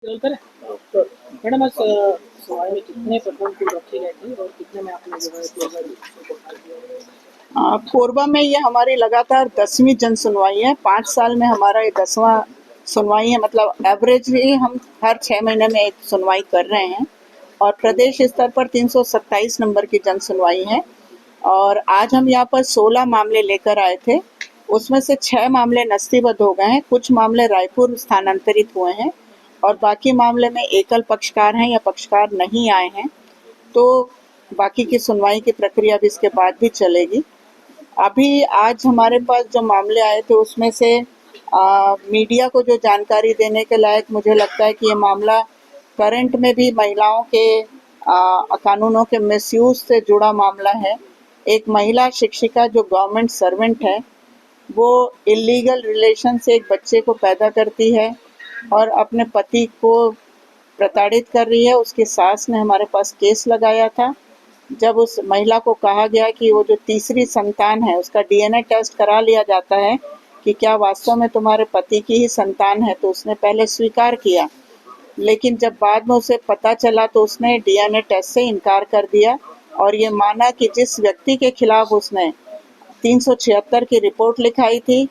चलकर मैडम आज सुनवाई में कितने प्रकरण कुल रखे गए थे और कितने में आपने जो है कोरबा को उठा दिया? कोरबा में ये हमारी लगातार 10वीं जन सुनवाई है। 5 साल में हमारा ये 10वां सुनवाई है। मतलब एवरेजली हम हर 6 महीने में एक सुनवाई कर रहे हैं और प्रदेश स्तर पर 327 नंबर की जन सुनवाई है। और आज हम यहाँ पर 16 मामले लेकर आए थे। उसमें से 6 मामले नस्तीबद्ध हो गए हैं, कुछ मामले रायपुर स्थानांतरित हुए हैं और बाकी मामले में एकल पक्षकार हैं या पक्षकार नहीं आए हैं। तो बाकी की सुनवाई की प्रक्रिया भी इसके बाद भी चलेगी। अभी आज हमारे पास जो मामले आए थे उसमें से मीडिया को जो जानकारी देने के लायक मुझे लगता है कि ये मामला करंट में भी महिलाओं के कानूनों के मिसयूज से जुड़ा मामला है। एक महिला शिक्षिका जो गवर्नमेंट सर्वेंट है, वो इलीगल रिलेशन से एक बच्चे को पैदा करती है और अपने पति को प्रताड़ित कर रही है। उसकी सास ने हमारे पास केस लगाया था। जब उस महिला को कहा गया कि वो जो तीसरी संतान है उसका डीएनए टेस्ट करा लिया जाता है कि क्या वास्तव में तुम्हारे पति की ही संतान है, तो उसने पहले स्वीकार किया, लेकिन जब बाद में उसे पता चला तो उसने डीएनए टेस्ट से इनकार कर दिया और ये माना कि जिस व्यक्ति के खिलाफ उसने 376 की रिपोर्ट लिखाई थी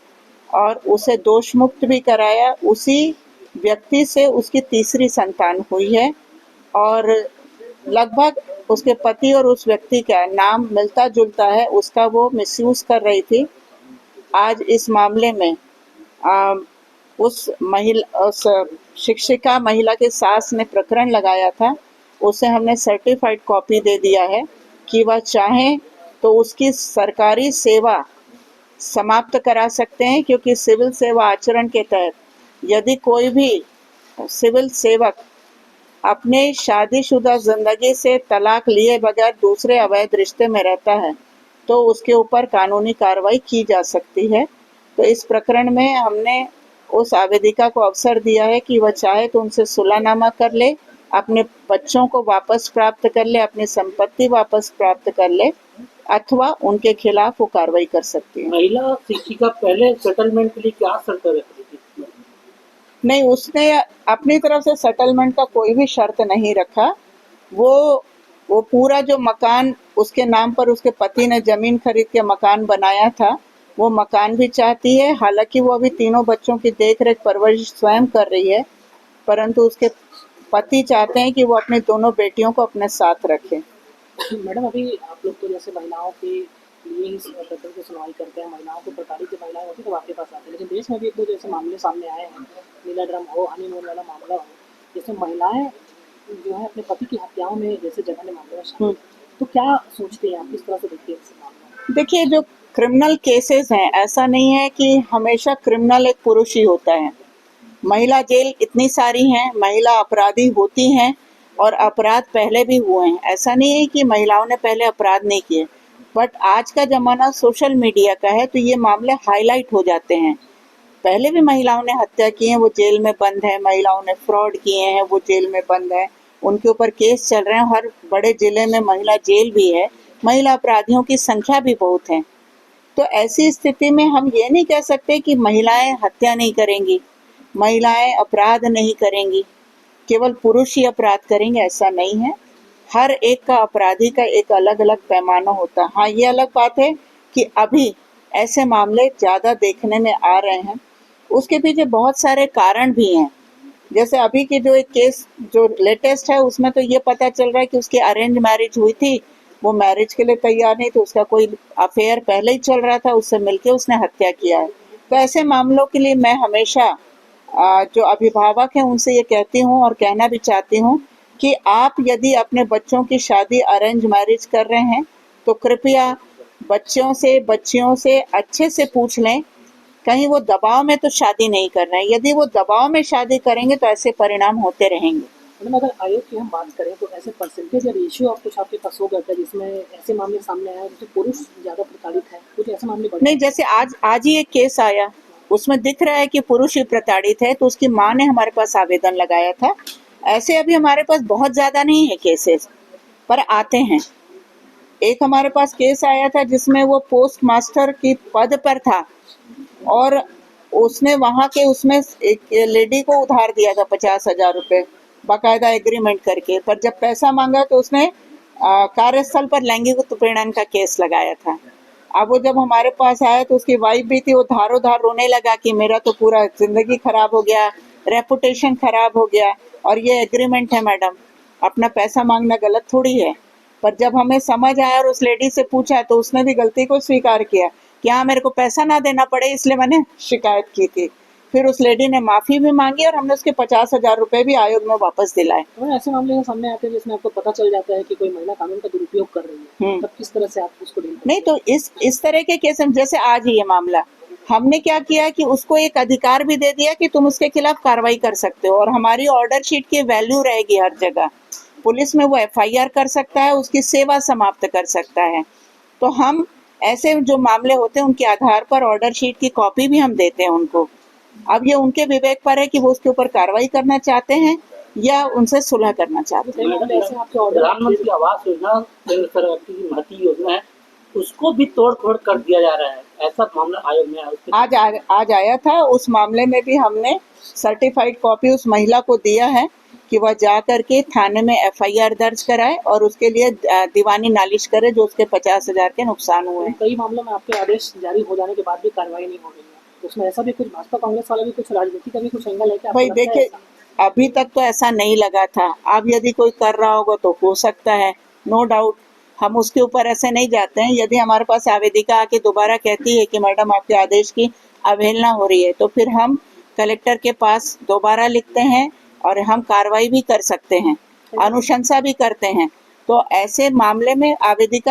और उसे दोष मुक्त भी कराया, उसी व्यक्ति से उसकी तीसरी संतान हुई है। और लगभग उसके पति और उस व्यक्ति का नाम मिलता जुलता है, उसका वो मिसयूज कर रही थी। आज इस मामले में उस शिक्षिका महिला के सास ने प्रकरण लगाया था, उसे हमने सर्टिफाइड कॉपी दे दिया है कि वह चाहे तो उसकी सरकारी सेवा समाप्त करा सकते हैं, क्योंकि सिविल सेवा आचरण के तहत यदि कोई भी सिविल सेवक अपने शादीशुदा जिंदगी से तलाक लिए बगैर दूसरे अवैध रिश्ते में रहता है तो उसके ऊपर कानूनी कार्रवाई की जा सकती है। तो इस प्रकरण में हमने उस आवेदिका को अवसर दिया है कि वह चाहे तो उनसे सुलहनामा कर ले, अपने बच्चों को वापस प्राप्त कर ले, अपनी संपत्ति वापस प्राप्त कर ले, अथवा उनके खिलाफ वो कार्रवाई कर सकती है। महिला शिक्षिका पहले सेटलमेंट के लिए क्या शर्त रख रही थी? नहीं, उसने अपनी तरफ से सेटलमेंट का कोई भी शर्त नहीं रखा। वो पूरा जो मकान उसके नाम पर उसके पति ने जमीन खरीद के मकान बनाया था, वो मकान भी चाहती है। हालांकि वो अभी तीनों बच्चों की देख रेख परवरिश स्वयं कर रही है, परंतु उसके पति चाहते हैं कि वो अपनी दोनों बेटियों को अपने साथ रखे। मैडम अभी आप लोग तो जैसे महिलाओं के लिए ही प्रकरण की सुनवाई करते हैं, महिलाओं को प्रताड़ित महिलाएं होती तो आपके पास आते हैं, लेकिन देश में भी एक दो जैसे मामले सामने आए हैं, नीला ड्रम हो, हनीमून वाला मामला हो, जैसे महिलाएं जो है अपने पति की हत्याओं में जैसे जघन्य मामले में शामिल, तो क्या सोचते हैं आप, किस तरह से देखते हैं इस मामले? देखिए, जो क्रिमिनल केसेस हैं, ऐसा नहीं है कि हमेशा क्रिमिनल एक पुरुष ही होता है। महिला जेल इतनी सारी हैं, महिला अपराधी होती हैं और अपराध पहले भी हुए हैं। ऐसा नहीं है कि महिलाओं ने पहले अपराध नहीं किए, बट आज का ज़माना सोशल मीडिया का है तो ये मामले हाईलाइट हो जाते हैं। पहले भी महिलाओं ने हत्या की है, वो जेल में बंद है। महिलाओं ने फ्रॉड किए हैं, वो जेल में बंद है, उनके ऊपर केस चल रहे हैं। हर बड़े जिले में महिला जेल भी है, महिला अपराधियों की संख्या भी बहुत है। तो ऐसी स्थिति में हम ये नहीं कह सकते कि महिलाएं हत्या नहीं करेंगी, महिलाएं अपराध नहीं करेंगी, केवल पुरुष ही अपराध करेंगे, ऐसा नहीं है। हर एक का अपराधी का एक अलग अलग पैमाना होता है। हाँ, ये अलग बात है कि अभी ऐसे मामले ज़्यादा देखने में आ रहे हैं। उसके पीछे बहुत सारे कारण भी हैं। जैसे अभी की जो एक केस जो लेटेस्ट है, उसमें तो ये पता चल रहा है कि उसकी अरेंज मैरिज हुई थी, वो मैरिज के लिए तैयार नहीं थी, उसका कोई अफेयर पहले ही चल रहा था, उससे मिलके उसने हत्या किया है। तो ऐसे मामलों के लिए मैं हमेशा जो अभिभावक हैं उनसे ये कहती हूँ और कहना भी चाहती हूँ कि आप यदि अपने बच्चों की शादी अरेंज मैरिज कर रहे हैं तो कृपया बच्चियों से अच्छे से पूछ लें, कहीं वो दबाव में तो शादी नहीं कर रहे हैं। यदि वो दबाव में शादी करेंगे तो ऐसे परिणाम होते रहेंगे। मैडम अगर आयोग की हम बात करें तो ऐसे परसेंटेज या रेशियो आप कुछ आपके पास हो गया था जिसमें ऐसे मामले सामने आए जैसे पुरुष ज़्यादा प्रताड़ित है, कुछ ऐसे मामले नहीं, जैसे आज ही एक केस आया, उसमें दिख रहा है कि पुरुष ही प्रताड़ित है, तो उसकी माँ ने हमारे पास आवेदन लगाया था। ऐसे अभी हमारे पास बहुत ज़्यादा नहीं है केसेस, पर आते हैं। एक हमारे पास केस आया था जिसमें वो पोस्ट मास्टर की पद पर था और उसने वहाँ के उसमें एक लेडी को उधार दिया था 50,000 रुपये बाकायदा एग्रीमेंट करके, पर जब पैसा मांगा तो उसने कार्यस्थल पर लैंगिक उत्पीड़न का केस लगाया था। अब वो जब हमारे पास आया तो उसकी वाइफ भी थी, वो धारो धार रोने लगा कि मेरा तो पूरा जिंदगी खराब हो गया, रेपुटेशन खराब हो गया, और ये एग्रीमेंट है मैडम, अपना पैसा मांगना गलत थोड़ी है। पर जब हमें समझ आया और उस लेडी से पूछा तो उसने भी गलती को स्वीकार किया कि हाँ मेरे को पैसा ना देना पड़े इसलिए मैंने शिकायत की थी। फिर उस लेडी ने माफी भी मांगी और हमने उसके 50,000 रुपए भी आयोग में वापस दिलाए। तो ऐसे मामले में सामने आते हैं जिसमें आपको पता चल जाता है कि कोई महिला कानून का दुरुपयोग कर रही है, तब किस तरह से आप उसको डील करते हैं? नहीं तो इस तरह के केस में जैसे आज ही ये मामला, हमने क्या किया कि उसको एक अधिकार भी दे दिया कि तुम उसके खिलाफ कार्रवाई कर सकते हो, और हमारी ऑर्डर शीट की वैल्यू रहेगी हर जगह। पुलिस में वो एफआईआर कर सकता है, उसकी सेवा समाप्त कर सकता है। तो हम ऐसे जो मामले होते हैं उनके आधार पर ऑर्डर शीट की कॉपी भी हम देते हैं उनको। अब ये उनके विवेक पर है कि वो उसके ऊपर कार्रवाई करना चाहते हैं या उनसे सुलह करना चाहते हैं। कई मामले ऐसे आपके ऑर्डर प्रधानमंत्री आवास योजना केंद्र सरकार की महती योजना है, उसको भी तोड़ फोड़ कर दिया जा रहा है, ऐसा मामला आयोग में आया। आज आया था, उस मामले में भी हमने सर्टिफाइड कॉपी उस महिला को दिया है कि वह जा करके थाने में एफआईआर दर्ज कराए और उसके लिए दीवानी नालिश करे जो उसके 50,000 के नुकसान हुए हैं। कई मामलों में आपके आदेश जारी हो जाने के बाद भी कार्रवाई नहीं हो रही है, तो उसमें ऐसा भी कुछ भाजपा कांग्रेस वाला भी कुछ राजनीति का भी कुछ एंगल है क्या? भाई देखिए, अभी तक तो ऐसा नहीं लगा था, अब यदि कोई कर रहा होगा तो हो सकता है, नो डाउट। हम उसके ऊपर ऐसे नहीं जाते हैं। यदि हमारे पास आवेदिका आके दोबारा कहती है कि मैडम आपके आदेश की अवहेलना हो रही है, तो फिर हम कलेक्टर के पास दोबारा लिखते हैं और हम कार्रवाई भी कर सकते हैं, अनुशंसा भी करते हैं। तो ऐसे मामले में आवेदिका